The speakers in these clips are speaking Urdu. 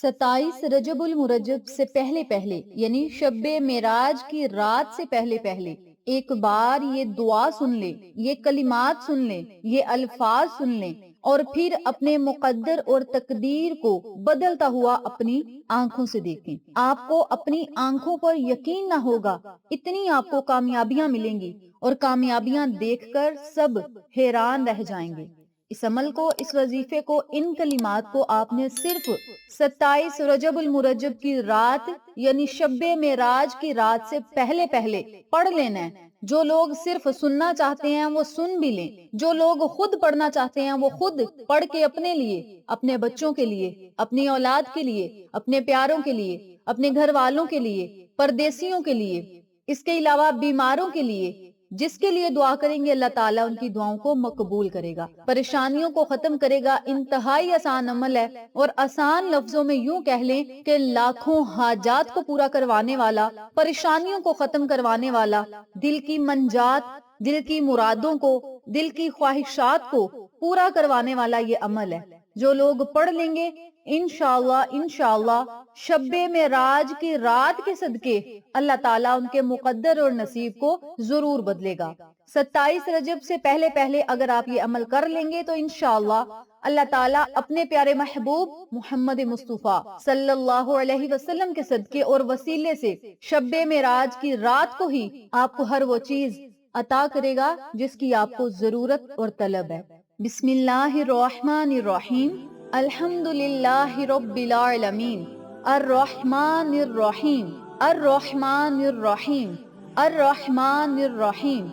27 رجب المرجب سے پہلے پہلے یعنی شب معراج کی رات سے پہلے پہلے ایک بار یہ دعا سن لیں، یہ کلمات سن لیں، یہ الفاظ سن لیں اور پھر اپنے مقدر اور تقدیر کو بدلتا ہوا اپنی آنکھوں سے دیکھیں۔ آپ کو اپنی آنکھوں پر یقین نہ ہوگا، اتنی آپ کو کامیابیاں ملیں گی اور کامیابیاں دیکھ کر سب حیران رہ جائیں گے۔ اس عمل کو، اس وظیفے کو، ان کلمات کو آپ نے صرف 27 رجب المرجب کی رات یعنی شب معراج کی رات سے پہلے پہلے پڑھ لینا ہے۔ جو لوگ صرف سننا چاہتے ہیں وہ سن بھی لیں، جو لوگ خود پڑھنا چاہتے ہیں وہ خود پڑھ کے اپنے لیے، اپنے بچوں کے لیے، اپنی اولاد کے لیے، اپنے پیاروں کے لیے، اپنے گھر والوں کے لیے، پردیسیوں کے لیے، اس کے علاوہ بیماروں کے لیے، جس کے لیے دعا کریں گے اللہ تعالیٰ ان کی دعاؤں کو مقبول کرے گا، پریشانیوں کو ختم کرے گا۔ انتہائی آسان عمل ہے اور آسان لفظوں میں یوں کہہ لیں کہ لاکھوں حاجات کو پورا کروانے والا، پریشانیوں کو ختم کروانے والا، دل کی منجات، دل کی مرادوں کو، دل کی خواہشات کو پورا کروانے والا یہ عمل ہے۔ جو لوگ پڑھ لیں گے انشاءاللہ شب معراج کی رات کے صدقے اللہ تعالیٰ ان کے مقدر اور نصیب کو ضرور بدلے گا۔ 27 رجب سے پہلے پہلے اگر آپ یہ عمل کر لیں گے تو انشاءاللہ اللہ تعالیٰ اپنے پیارے محبوب محمد مصطفیٰ صلی اللہ علیہ وسلم کے صدقے اور وسیلے سے شب معراج کی رات کو ہی آپ کو ہر وہ چیز عطا کرے گا جس کی آپ کو ضرورت اور طلب ہے۔ بسم اللہ الرحمن الرحیم، الحمد للہ رب العالمین، الرحمن الرحیم، الرحمن الرحیم، الرحمن الرحیم،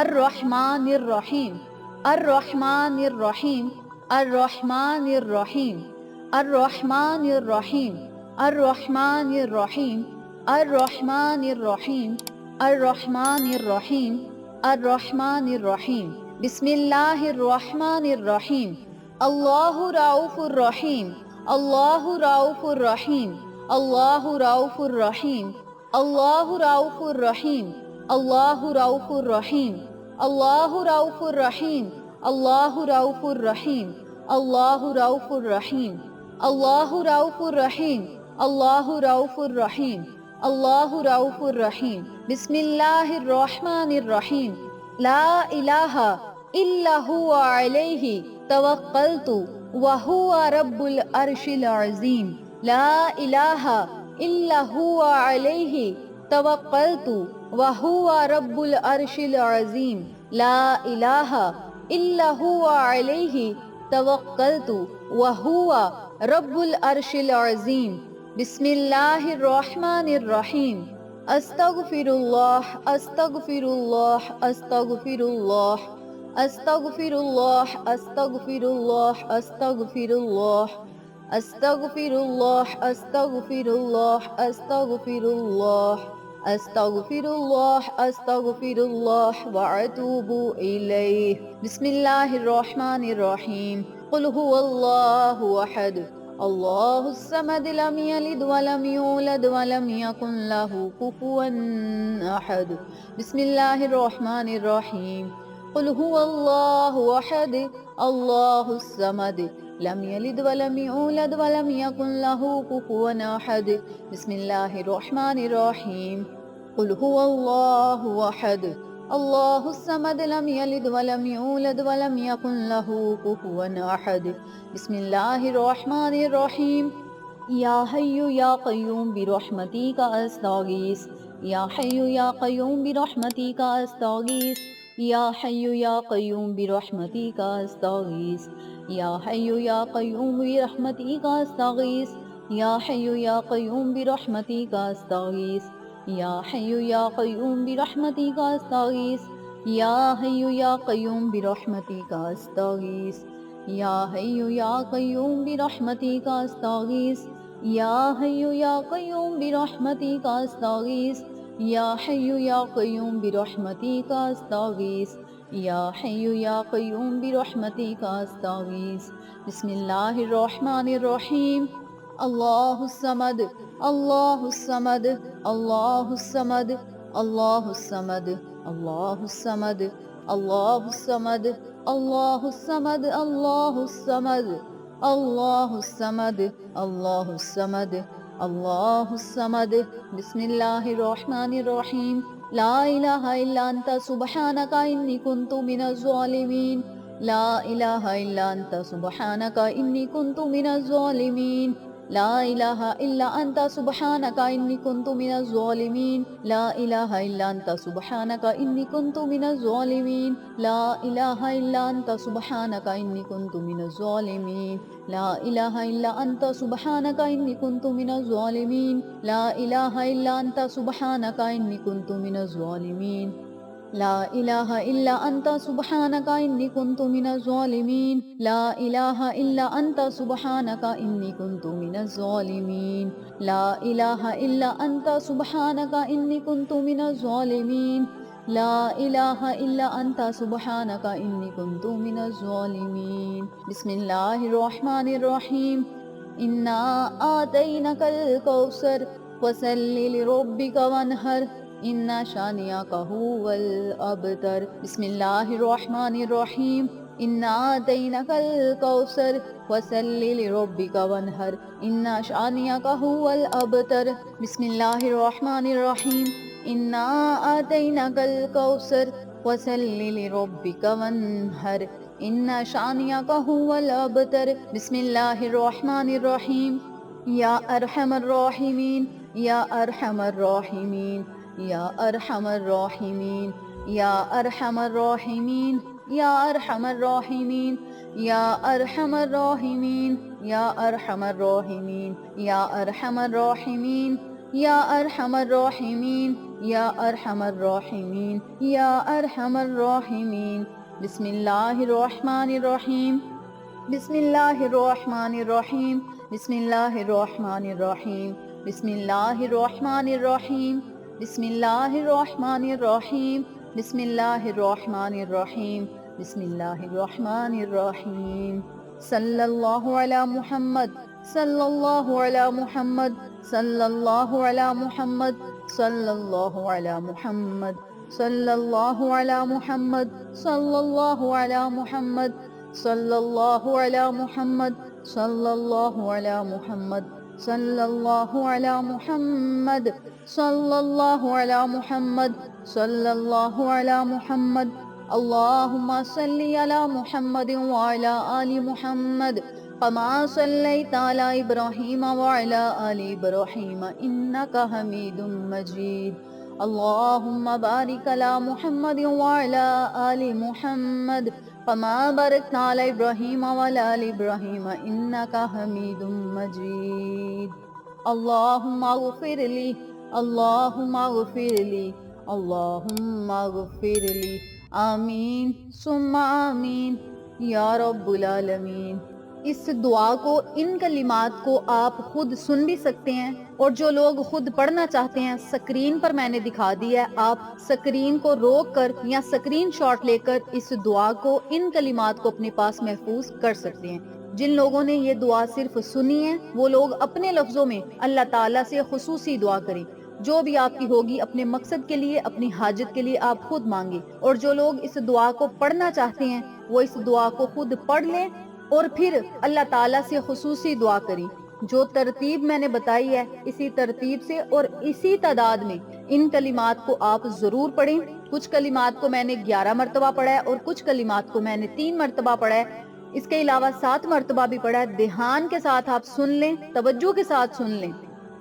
الرحمن الرحیم، الرحمن الرحیم، الرحمن الرحیم، الرحمن الرحیم، الرحمن الرحیم، الرحمن الرحیم، الرحمن الرحیم، الرحمن الرحیم۔ بسم اللہ الرحمن الرحیم، اللہ رؤوف الرحیم، اللہ رؤوف الرحیم، اللہ رؤوف الرحیم، اللہ رؤوف الرحیم، اللہ رؤوف الرحیم، اللہ رؤوف الرحیم، اللہ رؤوف الرحیم، اللہ رؤوف الرحیم، اللہ رؤوف الرحیم، اللہ رؤوف الرحیم، اللہ رؤوف الرحیم۔ بسم اللہ الرحمن الرحیم، لا الہ الا هو علیہ توکلت وهو رب العرش العظیم، لا الہ الا هو علیہ توکلت وهو رب العرش العظیم، لا الہ الا هو علیہ توکلت وهو رب العرش العظیم۔ بسم اللہ الرحمن الرحیم، استغفر اللہ، استغفر اللہ، استغفر اللہ، استغفر اللہ، استغفر اللہ، استغفر اللہ، استغفر اللہ، استغفر اللہ، استغفر اللہ، استغفر اللہ، استغفر اللہ واتوب الیہ۔ بسم اللہ الرحمن الرحیم، قل هو اللہ احد، اللہ الصمد، لم یلد ولم یولد ولم یکن له کفوا احد۔ بسم اللہ الرحمن الرحیم، قل هو اللہ احد، اللہ الصمد، لم یلد ولم یولد ولم یکن له کفوا احد۔ بسم اللہ الرحمن الرحیم، قل هو اللہ احد، اللہ الصمد، لم یلد ولم یولد ولم یکن له کفوا احد۔ بسم اللہ الرحمن الرحیم، یا حی یا قیوم برحمتک استغیث، یا حی یا قیوم برحمتک استغیث، یا حی یا قیوم برحمتک استغیث، یا حی یا قیوم برحمتک استغیث، یا حی یا قیوم برحمتک استغیث، یا حی یا قیوم برحمتک استغیث، یا حی یا قیوم برحمتک استغیث، یا حی یا قیوم برحمتک استغیث، یا حی یا قیوم برحمتک استغیث، یا حی یا قیوم برحمتک استغیث، یا حی یا قیوم برحمتک استغیث۔ بسم اللہ الرحمن الرحیم، اللہ الصمد، اللہ الصمد، اللہ الصمد، اللہ الصمد، اللہ الصمد، اللہ الصمد، اللہ الصمد، اللہ الصمد، اللہ الصمد اللہ الصمد اللہ الصمد بسم اللہ الرحمن الرحیم لا الہ الا انت سبحانک انی کنت من الظالمین لا الہ الا انت سبحانک انی کنت من الظالمین لا الہ الا انت سبحانک انی کنت من الظالمین لا الہ الا انت سبحانک انی کنت من الظالمین لا الہ الا انت سبحانک انی کنت من الظالمین لا الہ الا انت سبحانک انی کنت من الظالمین لا الہ الا انت سبحانک انی کنت من الظالمین لا الہ الا انت سبحانک انی کنت من الظالمین لا الہ الا انت سبحانک انی کنت من الظالمین لا الہ الا انت سبحانک انی کنت من الظالمین لا الہ الا انت سبحانک انی کنت من الظالمین بسم اللہ الرحمن الرحیم انا آتینک الکوثر فصل لربک وانحر ان شانئک هو الابتر بسم اللہ الرحمن الرحیم انا آتینک الکوثر فصل لربک وانحر ان شانئک هو الابتر بسم اللہ الرحمن الرحیم انا آتینک الکوثر فصل لربک وانحر ان شانئک هو الابتر بسم اللہ الرحمن الرحیم یا ارحم الراحمین یا ارحم الراحمین یا ارحم الراحمین یا ارحم الراحمین یا ارحم الراحمین یا ارحم الراحمین یا ارحم الراحمین یا ارحم الراحمین یا ارحم الراحمین یا ارحم الراحمین یا ارحم الراحمین بسم اللہ الرحمن الرحیم بسم اللہ الرحمن الرحیم بسم اللہ الرحمن الرحیم بسم اللہ الرحمن الرحیم بسم اللہ الرحمن الرحیم بسم اللہ الرحمن الرحیم بسم اللہ الرحمن الرحیم صلی اللہ علی محمد صلی اللہ علی محمد صلی اللہ علی محمد صلی اللہ علی محمد صلی اللہ علی محمد صلی اللہ علی محمد صلی اللہ علی محمد صلی اللہ علی محمد صلی اللہ علی محمد صلی اللہ علی محمد صلی اللہ علی محمد اللہم صلی علی محمد وعلی آل محمد كما صلیت علی ابراہیم وعلی آل ابراہیم انک حمید مجید اللہم بارک علی محمد وعلی آل محمد كما باركت على إبراهيم وعلى آل إبراهيم إنك حميد مجيد اللهم اغفر لي اللهم اغفر لي اللهم اغفر لي آمین ثم آمین یا رب العالمین۔ اس دعا کو، ان کلمات کو آپ خود سن بھی سکتے ہیں، اور جو لوگ خود پڑھنا چاہتے ہیں سکرین پر میں نے دکھا دیا ہے، آپ سکرین کو روک کر یا سکرین شاٹ لے کر اس دعا کو، ان کلمات کو اپنے پاس محفوظ کر سکتے ہیں۔ جن لوگوں نے یہ دعا صرف سنی ہے وہ لوگ اپنے لفظوں میں اللہ تعالیٰ سے خصوصی دعا کریں، جو بھی آپ کی ہوگی اپنے مقصد کے لیے، اپنی حاجت کے لیے آپ خود مانگیں۔ اور جو لوگ اس دعا کو پڑھنا چاہتے ہیں وہ اس دعا کو خود پڑھ لیں اور پھر اللہ تعالیٰ سے خصوصی دعا کریں۔ جو ترتیب میں نے بتائی ہے اسی ترتیب سے اور اسی تعداد میں ان کلمات کو آپ ضرور پڑھیں۔ کچھ کلمات کو میں نے 11 مرتبہ پڑھا ہے اور کچھ کلمات کو میں نے 3 مرتبہ پڑھا ہے، اس کے علاوہ 7 مرتبہ بھی پڑھا ہے۔ دھیان کے ساتھ آپ سن لیں، توجہ کے ساتھ سن لیں،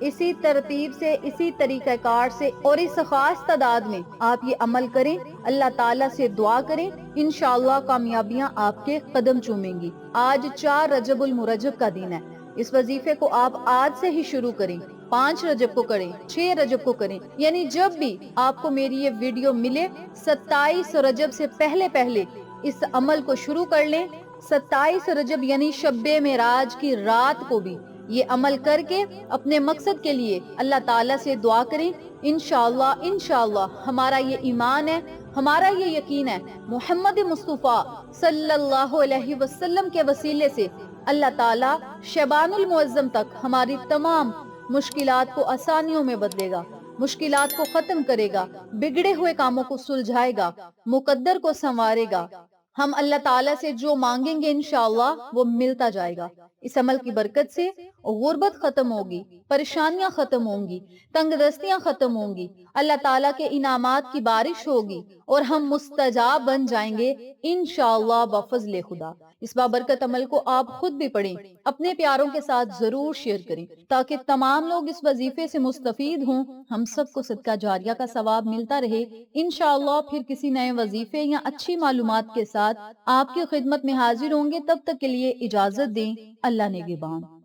اسی ترتیب سے، اسی طریقہ کار سے اور اس خاص تعداد میں آپ یہ عمل کریں، اللہ تعالیٰ سے دعا کریں، انشاءاللہ کامیابیاں آپ کے قدم چومیں گی۔ آج 4 رجب المرجب کا دن ہے، اس وظیفے کو آپ آج سے ہی شروع کریں، 5 رجب کو کریں، 6 رجب کو کریں، یعنی جب بھی آپ کو میری یہ ویڈیو ملے 27 رجب سے پہلے پہلے اس عمل کو شروع کر لیں۔ 27 رجب یعنی شب معراج کی رات کو بھی یہ عمل کر کے اپنے مقصد کے لیے اللہ تعالیٰ سے دعا کریں۔ انشاءاللہ ہمارا یہ ایمان ہے، ہمارا یہ یقین ہے، محمد مصطفیٰ صلی اللہ علیہ وسلم کے وسیلے سے اللہ تعالیٰ شعبان المعظم تک ہماری تمام مشکلات کو آسانیوں میں بدلے گا، مشکلات کو ختم کرے گا، بگڑے ہوئے کاموں کو سلجھائے گا، مقدر کو سنوارے گا، ہم اللہ تعالیٰ سے جو مانگیں گے انشاءاللہ وہ ملتا جائے گا۔ اس عمل کی برکت سے غربت ختم ہوگی، پریشانیاں ختم ہوں گی، تنگ دستیاں ختم ہوں گی، اللہ تعالیٰ کے انعامات کی بارش ہوگی اور ہم مستجاب بن جائیں گے انشاءاللہ بفضل خدا۔ اس بابرکت عمل کو آپ خود بھی پڑھیں، اپنے پیاروں کے ساتھ ضرور شیئر کریں تاکہ تمام لوگ اس وظیفے سے مستفید ہوں، ہم سب کو صدقہ جاریہ کا ثواب ملتا رہے۔ انشاءاللہ پھر کسی نئے وظیفے یا اچھی معلومات کے ساتھ آپ کی خدمت میں حاضر ہوں گے، تب تک کے لیے اجازت دیں۔ اللہ نگہبان۔